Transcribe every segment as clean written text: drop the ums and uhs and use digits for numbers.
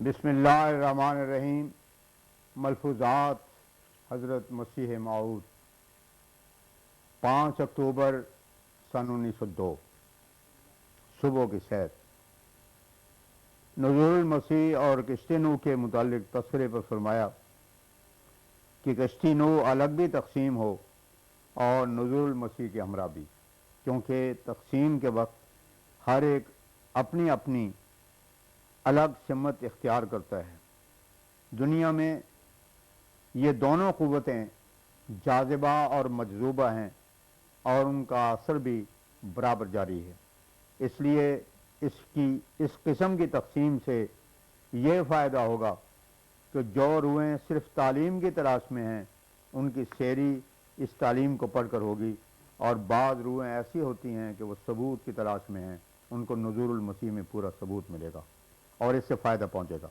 بسم اللہ الرحمن الرحیم۔ ملفوظات حضرت مسیح موعود 5 اکتوبر سن 1902 صبح کی سیر۔ نزول المسیح اور کشتی نوح کے متعلق تذکرے پر فرمایا کہ کشتی نوح الگ بھی تقسیم ہو اور نزول المسیح کے ہمراہ بھی، کیونکہ تقسیم کے وقت ہر ایک اپنی اپنی الگ سمت اختیار کرتا ہے۔ دنیا میں یہ دونوں قوتیں جاذبہ اور مجذوبہ ہیں اور ان کا اثر بھی برابر جاری ہے۔ اس لیے اس قسم کی تقسیم سے یہ فائدہ ہوگا کہ جو روحیں صرف تعلیم کی تلاش میں ہیں ان کی سیری اس تعلیم کو پڑھ کر ہوگی، اور بعض روحیں ایسی ہوتی ہیں کہ وہ ثبوت کی تلاش میں ہیں، ان کو نزول المسیح میں پورا ثبوت ملے گا اور اس سے فائدہ پہنچے گا۔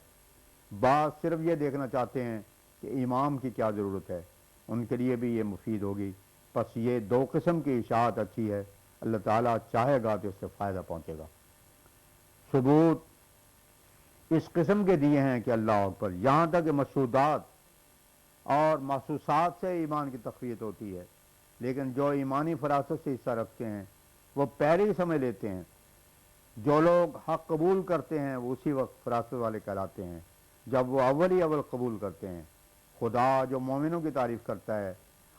بعض صرف یہ دیکھنا چاہتے ہیں کہ امام کی کیا ضرورت ہے، ان کے لیے بھی یہ مفید ہوگی۔ پس یہ دو قسم کی اشاعت اچھی ہے، اللہ تعالیٰ چاہے گا تو اس سے فائدہ پہنچے گا۔ ثبوت اس قسم کے دیے ہیں کہ اللہ اکبر، یہاں تک کہ مشہودات اور محسوسات سے ایمان کی تقویت ہوتی ہے، لیکن جو ایمانی فراست سے حصہ رکھتے ہیں وہ پہلے ہی سمجھ لیتے ہیں۔ جو لوگ حق قبول کرتے ہیں وہ اسی وقت فراست والے کہلاتے ہیں جب وہ اول قبول کرتے ہیں۔ خدا جو مومنوں کی تعریف کرتا ہے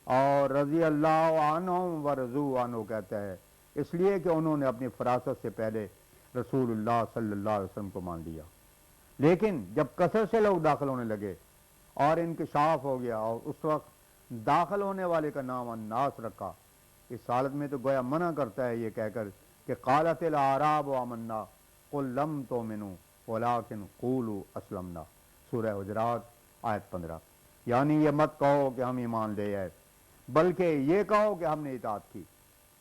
اور رضی اللہ عنہم و رضوا عنہ کہتا ہے، اس لیے کہ انہوں نے اپنی فراست سے پہلے رسول اللہ صلی اللہ علیہ وسلم کو مان لیا۔ لیکن جب کثرت سے لوگ داخل ہونے لگے اور انکشاف ہو گیا، اور اس وقت داخل ہونے والے کا نام الناس رکھا، اس حالت میں تو گویا منع کرتا ہے یہ کہہ کر کہ قالت الاعراب آمنا قل لم تؤمنوا ولکن قولوا اسلمنا، سورہ حجرات آیت 15۔ یعنی یہ مت کہو کہ ہم ایمان لے آئے، بلکہ یہ کہو کہ ہم نے اطاعت کی۔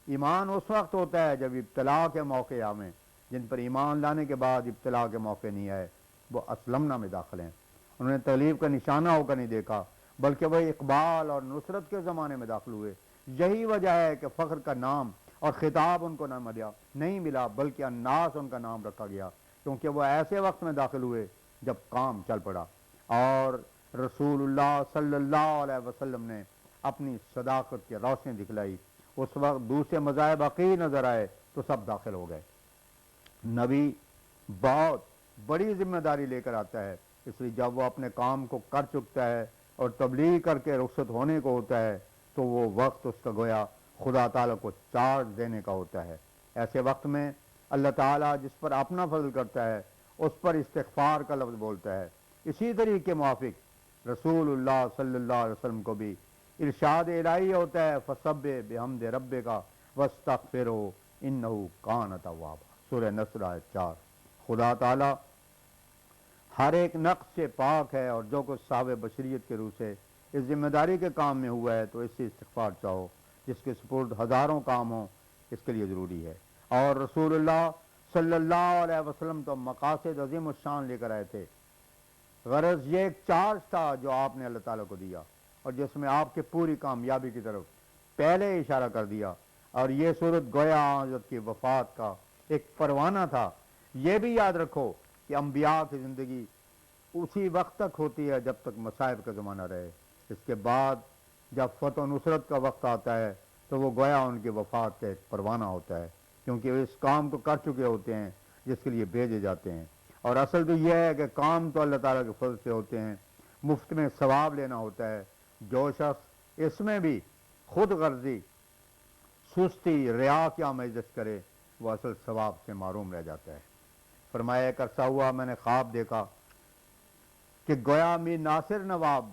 ایمان اس وقت ہوتا ہے جب ابتلا کے موقع آویں، جن پر ایمان لانے کے بعد ابتلا کے موقع نہیں آئے وہ اسلمنا میں داخل ہیں۔ انہوں نے تکلیف کا نشانہ ہو کر نہیں دیکھا، بلکہ وہ اقبال اور نصرت کے زمانے میں داخل ہوئے۔ یہی وجہ ہے کہ فخر کا نام اور خطاب ان کو نہیں ملا، بلکہ الناس ان کا نام رکھا گیا، کیونکہ وہ ایسے وقت میں داخل ہوئے جب کام چل پڑا اور رسول اللہ صلی اللہ علیہ وسلم نے اپنی صداقت کی روشنی دکھلائی۔ اس وقت دوسرے مذاہب عقید نظر آئے تو سب داخل ہو گئے۔ نبی بہت بڑی ذمہ داری لے کر آتا ہے، اس لیے جب وہ اپنے کام کو کر چکتا ہے اور تبلیغ کر کے رخصت ہونے کو ہوتا ہے تو وہ وقت اس کا گویا خدا تعالیٰ کو چارج دینے کا ہوتا ہے۔ ایسے وقت میں اللہ تعالیٰ جس پر اپنا فضل کرتا ہے اس پر استغفار کا لفظ بولتا ہے۔ اسی طریقے کے موافق رسول اللہ صلی اللہ علیہ وسلم کو بھی ارشاد الہی ہوتا ہے فسبح بحمد ربک واستغفرہ انہ کان توابا، سورہ نصر آیت 4۔ خدا تعالیٰ ہر ایک نقص سے پاک ہے، اور جو کچھ صاحب بشریت کے روح سے اس ذمہ داری کے کام میں ہوا ہے تو اس سے استغفار چاہو، جس کے سپرد ہزاروں کام ہوں، اس کے لیے ضروری ہے۔ اور رسول اللہ صلی اللہ علیہ وسلم تو مقاصد عظیم الشان لے کر آئے تھے۔ غرض یہ ایک چارج تھا جو آپ نے اللہ تعالیٰ کو دیا اور جس میں آپ کے پوری کامیابی کی طرف پہلے اشارہ کر دیا، اور یہ صورت گویا حضرت کی وفات کا ایک پروانہ تھا۔ یہ بھی یاد رکھو کہ انبیاء کی زندگی اسی وقت تک ہوتی ہے جب تک مصائب کا زمانہ رہے، اس کے بعد جب فتح و نصرت کا وقت آتا ہے تو وہ گویا ان کی وفات کا ایک پروانہ ہوتا ہے، کیونکہ وہ اس کام کو کر چکے ہوتے ہیں جس کے لیے بھیجے جاتے ہیں۔ اور اصل تو یہ ہے کہ کام تو اللہ تعالیٰ کے فضل سے ہوتے ہیں، مفت میں ثواب لینا ہوتا ہے۔ جو شخص اس میں بھی خود غرضی، سستی، ریا کی آمیزش کرے وہ اصل ثواب سے محروم رہ جاتا ہے۔ فرمایا ایک عرصہ ہوا میں نے خواب دیکھا کہ گویا میر ناصر نواب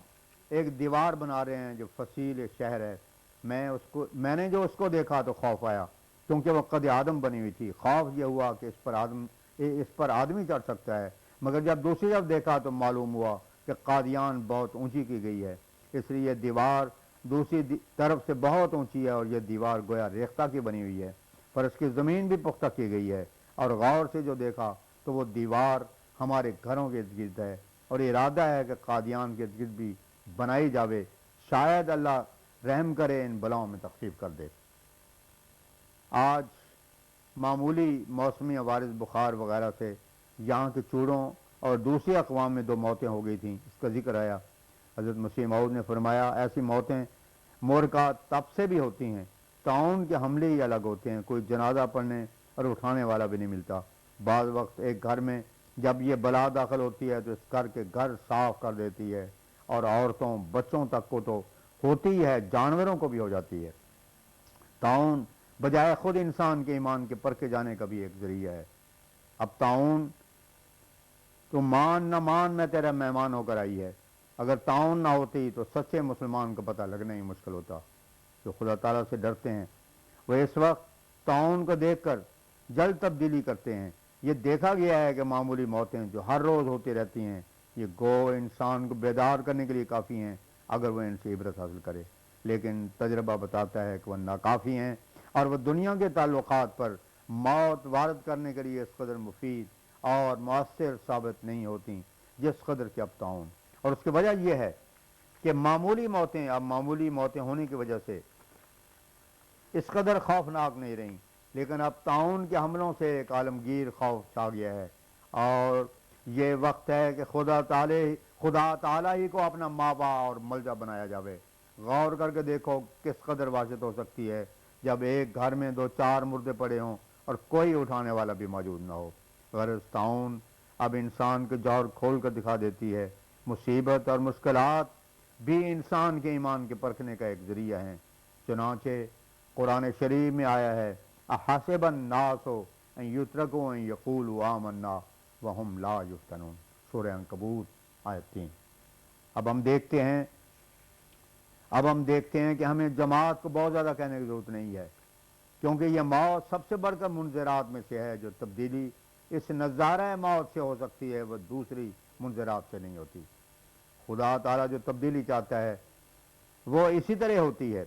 ایک دیوار بنا رہے ہیں جو فصیل شہر ہے۔ میں نے جو اس کو دیکھا تو خوف آیا، کیونکہ وہ قد آدم بنی ہوئی تھی۔ خوف یہ ہوا کہ اس پر آدمی چڑھ سکتا ہے، مگر جب دوسری طرف دیکھا تو معلوم ہوا کہ قادیان بہت اونچی کی گئی ہے، اس لیے یہ دیوار دوسری طرف سے بہت اونچی ہے، اور یہ دیوار گویا ریختہ کی بنی ہوئی ہے، پر اس کی زمین بھی پختہ کی گئی ہے۔ اور غور سے جو دیکھا تو وہ دیوار ہمارے گھروں کے ارد گرد ہے، اور ارادہ ہے کہ قادیان کے ارد گرد بھی بنائی جاوے، شاید اللہ رحم کرے ان بلاؤں میں تخفیف کر دے۔ آج معمولی موسمی عوارض بخار وغیرہ سے یہاں کے چوڑوں اور دوسری اقوام میں 2 موتیں ہو گئی تھیں، اس کا ذکر آیا۔ حضرت مسیح موعود نے فرمایا ایسی موتیں مورکا تب سے بھی ہوتی ہیں، طاعون کے حملے ہی الگ ہوتے ہیں، کوئی جنازہ پڑھنے اور اٹھانے والا بھی نہیں ملتا۔ بعض وقت ایک گھر میں جب یہ بلا داخل ہوتی ہے تو اس گھر کے گھر صاف کر دیتی ہے، اور عورتوں بچوں تک کو تو ہوتی ہے، جانوروں کو بھی ہو جاتی ہے۔ طاعون بجائے خود انسان کے ایمان کے پرکھے جانے کا بھی ایک ذریعہ ہے۔ اب طاعون تو مان نہ مان میں تیرا مہمان ہو کر آئی ہے، اگر طاعون نہ ہوتی تو سچے مسلمان کو پتہ لگنا ہی مشکل ہوتا۔ جو خدا تعالیٰ سے ڈرتے ہیں وہ اس وقت طاعون کو دیکھ کر جلد تبدیلی کرتے ہیں۔ یہ دیکھا گیا ہے کہ معمولی موتیں جو ہر روز ہوتی رہتی ہیں یہ گو انسان کو بیدار کرنے کے لیے کافی ہیں اگر وہ ان سے عبرت حاصل کرے، لیکن تجربہ بتاتا ہے کہ وہ ناکافی ہیں اور وہ دنیا کے تعلقات پر موت وارد کرنے کے لیے اس قدر مفید اور مؤثر ثابت نہیں ہوتی جس قدر کہ اب طاعون۔ اور اس کی وجہ یہ ہے کہ معمولی موتیں اب معمولی موتیں ہونے کی وجہ سے اس قدر خوفناک نہیں رہیں، لیکن اب طاعون کے حملوں سے ایک عالمگیر خوف چھا گیا ہے، اور یہ وقت ہے کہ خدا تعالی ہی کو اپنا ماوا اور ملجا بنایا جاوے۔ غور کر کے دیکھو کس قدر واضح ہو سکتی ہے جب ایک گھر میں 2-4 مردے پڑے ہوں اور کوئی اٹھانے والا بھی موجود نہ ہو۔ غرض طاعون اب انسان کے جوہر کھول کر دکھا دیتی ہے۔ مصیبت اور مشکلات بھی انسان کے ایمان کے پرکھنے کا ایک ذریعہ ہیں، چنانچہ قرآن شریف میں آیا ہے احسب الناس ان یترکوا ان یقولوا آمنا وہم لا یفتنون، سورہ عنکبوت آیت 3۔ اب ہم دیکھتے ہیں کہ ہمیں جماعت کو بہت زیادہ کہنے کی ضرورت نہیں ہے، کیونکہ یہ موت سب سے بڑھ کر منذرات میں سے ہے۔ جو تبدیلی اس نظارہ موت سے ہو سکتی ہے وہ دوسری منذرات سے نہیں ہوتی۔ خدا تعالیٰ جو تبدیلی چاہتا ہے وہ اسی طرح ہوتی ہے۔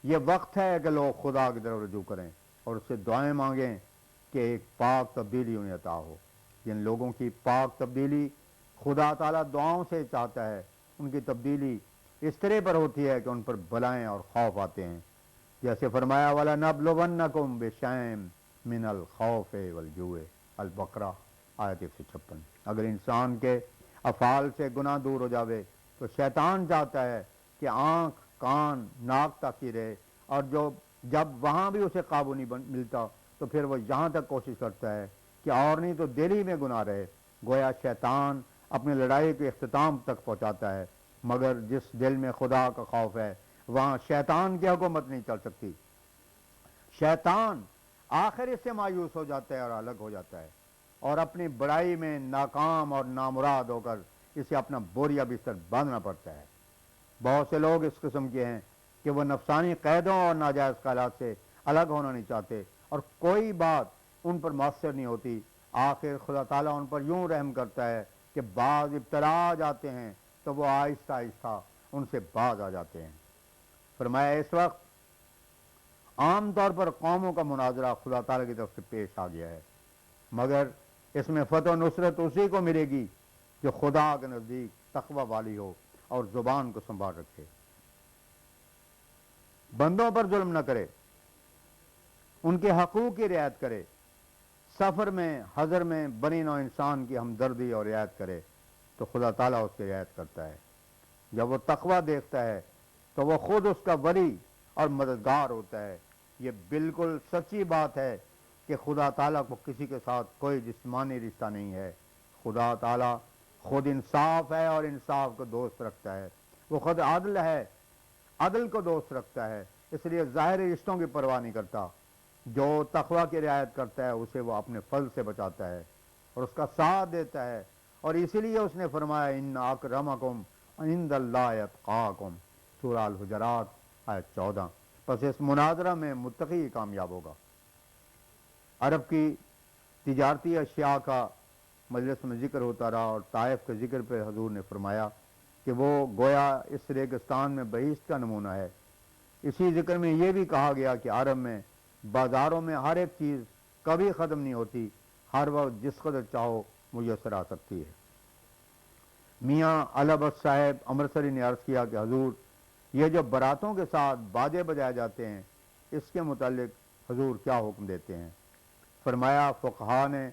یہ وقت ہے کہ لوگ خدا کی طرف رجوع کریں اور اس سے دعائیں مانگیں کہ ایک پاک تبدیلی انہیں عطا ہو۔ جن لوگوں کی پاک تبدیلی خدا تعالیٰ دعاؤں سے چاہتا ہے ان کی تبدیلی اس طرح پر ہوتی ہے کہ ان پر بلائیں اور خوف آتے ہیں، جیسے فرمایا وَلَنَبْلُوَنَّكُمْ بِشَيْءٍ مِّنَ الْخَوْفِ وَالْجُوعِ، البقرہ آیت 156۔ اگر انسان کے افعال سے گناہ دور ہو جاوے تو شیطان چاہتا ہے کہ آنکھ کان ناک تک ہی رہے، اور جب وہاں بھی اسے قابو نہیں ملتا تو پھر وہ یہاں تک کوشش کرتا ہے کہ اور نہیں تو دل ہی میں گناہ رہے۔ گویا شیطان اپنی لڑائی کے اختتام تک پہنچاتا ہے، مگر جس دل میں خدا کا خوف ہے وہاں شیطان کی حکومت نہیں چل سکتی۔ شیطان آخر اس سے مایوس ہو جاتا ہے اور الگ ہو جاتا ہے، اور اپنی بڑائی میں ناکام اور نامراد ہو کر اسے اپنا بوریا بستر باندھنا پڑتا ہے۔ بہت سے لوگ اس قسم کے ہیں کہ وہ نفسانی قیدوں اور ناجائز خیالات سے الگ ہونا نہیں چاہتے، اور کوئی بات ان پر مؤثر نہیں ہوتی۔ آخر خدا تعالیٰ ان پر یوں رحم کرتا ہے کہ بعض ابتلا آ جاتے ہیں تو وہ آہستہ آہستہ ان سے باز آ جاتے ہیں۔ فرمایا اس وقت عام طور پر قوموں کا مناظرہ خدا تعالیٰ کی طرف سے پیش آ گیا ہے، مگر اس میں فتح و نصرت اسی کو ملے گی جو خدا کے نزدیک تقوی والی ہو اور زبان کو سنبھال رکھے، بندوں پر ظلم نہ کرے، ان کے حقوق کی رعایت کرے، سفر میں حضر میں بنی نوع انسان کی ہمدردی اور رعایت کرے تو خدا تعالیٰ اس کی رعایت کرتا ہے۔ جب وہ تقوی دیکھتا ہے تو وہ خود اس کا ولی اور مددگار ہوتا ہے۔ یہ بالکل سچی بات ہے کہ خدا تعالیٰ کو کسی کے ساتھ کوئی جسمانی رشتہ نہیں ہے۔ خدا تعالیٰ خود انصاف ہے اور انصاف کو دوست رکھتا ہے۔ وہ خود عدل ہے، عدل کو دوست رکھتا ہے، اس لیے ظاہری رشتوں کی پرواہ نہیں کرتا۔ جو تقوی کی رعایت کرتا ہے اسے وہ اپنے فضل سے بچاتا ہے اور اس کا ساتھ دیتا ہے، اور اسی لیے اس نے فرمایا ان اکرمکم عند اللہ اتقاکم، سورہ الحجرات آیت 14۔ پس اس مناظرہ میں متقی کامیاب ہوگا۔ عرب کی تجارتی اشیاء کا مجلس میں ذکر ہوتا رہا، اور طائف کے ذکر پہ حضور نے فرمایا کہ وہ گویا اس ریگستان میں بہشت کا نمونہ ہے۔ اسی ذکر میں یہ بھی کہا گیا کہ عرب میں بازاروں میں ہر ایک چیز کبھی ختم نہیں ہوتی، ہر وقت جس قدر چاہو میسر آ سکتی ہے۔ میاں علبت صاحب امرتسری نے عرض کیا کہ حضور یہ جو براتوں کے ساتھ باجے بجائے جاتے ہیں اس کے متعلق حضور کیا حکم دیتے ہیں؟ فرمایا فقہا نے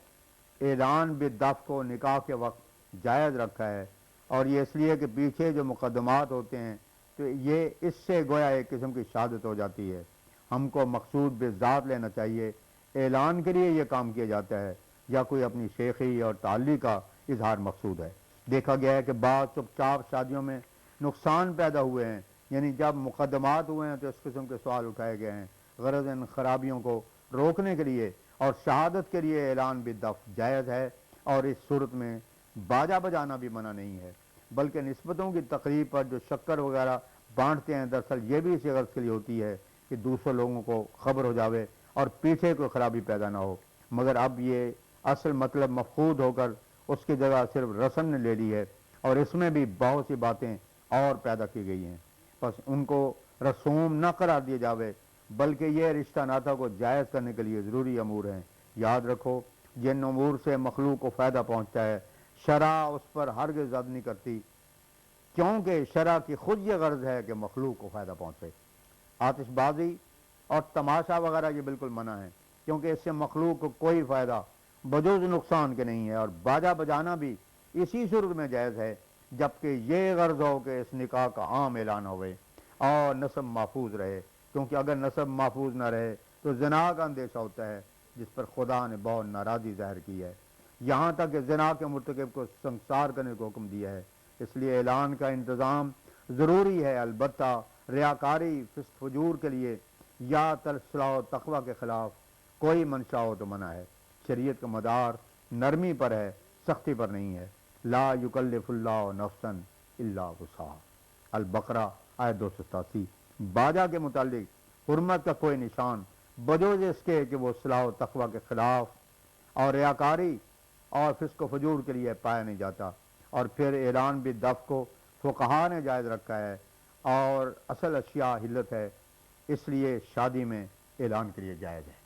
اعلان بالدف کو نکاح کے وقت جائز رکھا ہے، اور یہ اس لیے کہ پیچھے جو مقدمات ہوتے ہیں تو یہ اس سے گویا ایک قسم کی شہادت ہو جاتی ہے۔ ہم کو مقصود بذات لینا چاہیے، اعلان کے لیے یہ کام کیا جاتا ہے یا کوئی اپنی شیخی اور تعلی کا اظہار مقصود ہے۔ دیکھا گیا ہے کہ بعض چپ چاپ شادیوں میں نقصان پیدا ہوئے ہیں، یعنی جب مقدمات ہوئے ہیں تو اس قسم کے سوال اٹھائے گئے ہیں، غرض ان خرابیوں کو روکنے کے لیے اور شہادت کے لیے اعلان بالدف جائز ہے، اور اس صورت میں باجا بجانا بھی منع نہیں ہے، بلکہ نسبتوں کی تقریب پر جو شکر وغیرہ بانٹتے ہیں دراصل یہ بھی اسی غرض کے لیے ہوتی ہے کہ دوسرے لوگوں کو خبر ہو جاوے اور پیچھے کوئی خرابی پیدا نہ ہو، مگر اب یہ اصل مطلب مفقود ہو کر اس کی جگہ صرف رسم نے لے لی ہے، اور اس میں بھی بہت سی باتیں اور پیدا کی گئی ہیں، بس ان کو رسوم نہ قرار دیے جاوے بلکہ یہ رشتہ ناطہ کو جائز کرنے کے لیے ضروری امور ہیں۔ یاد رکھو جن امور سے مخلوق کو فائدہ پہنچتا ہے شرع اس پر ہرگز رد نہیں کرتی، کیونکہ شرع کی خود یہ غرض ہے کہ مخلوق کو فائدہ پہنچے۔ آتش بازی اور تماشا وغیرہ یہ بالکل منع ہے، کیونکہ اس سے مخلوق کو کوئی فائدہ بجوز نقصان کے نہیں ہے، اور باجا بجانا بھی اسی صورت میں جائز ہے جبکہ یہ غرض ہو کہ اس نکاح کا عام اعلان ہوئے اور نسب محفوظ رہے، کیونکہ اگر نسب محفوظ نہ رہے تو زنا کا اندیشہ ہوتا ہے جس پر خدا نے بہت ناراضی ظاہر کی ہے، یہاں تک کہ زنا کے مرتکب کو سنسار کرنے کو حکم دیا ہے۔ اس لیے اعلان کا انتظام ضروری ہے، البتہ ریاکاری فسق فجور کے لیے یا صلاح و تقوی کے خلاف کوئی منشا ہو تو منع ہے۔ شریعت کا مدار نرمی پر ہے، سختی پر نہیں ہے۔ لا یکلف اللہ نفسا الا وسعہا، البقرہ آیت 287۔ باجا کے متعلق حرمت کا کوئی نشان بجوز اس کے کہ وہ صلاح و تقوی کے خلاف اور ریاکاری اور فسق و فجور کے لیے پایا نہیں جاتا، اور پھر اعلان بالدف کو فقہا نے جائز رکھا ہے، اور اصل اشیاء حلت ہے، اس لیے شادی میں اعلان کے لیے جائز ہے۔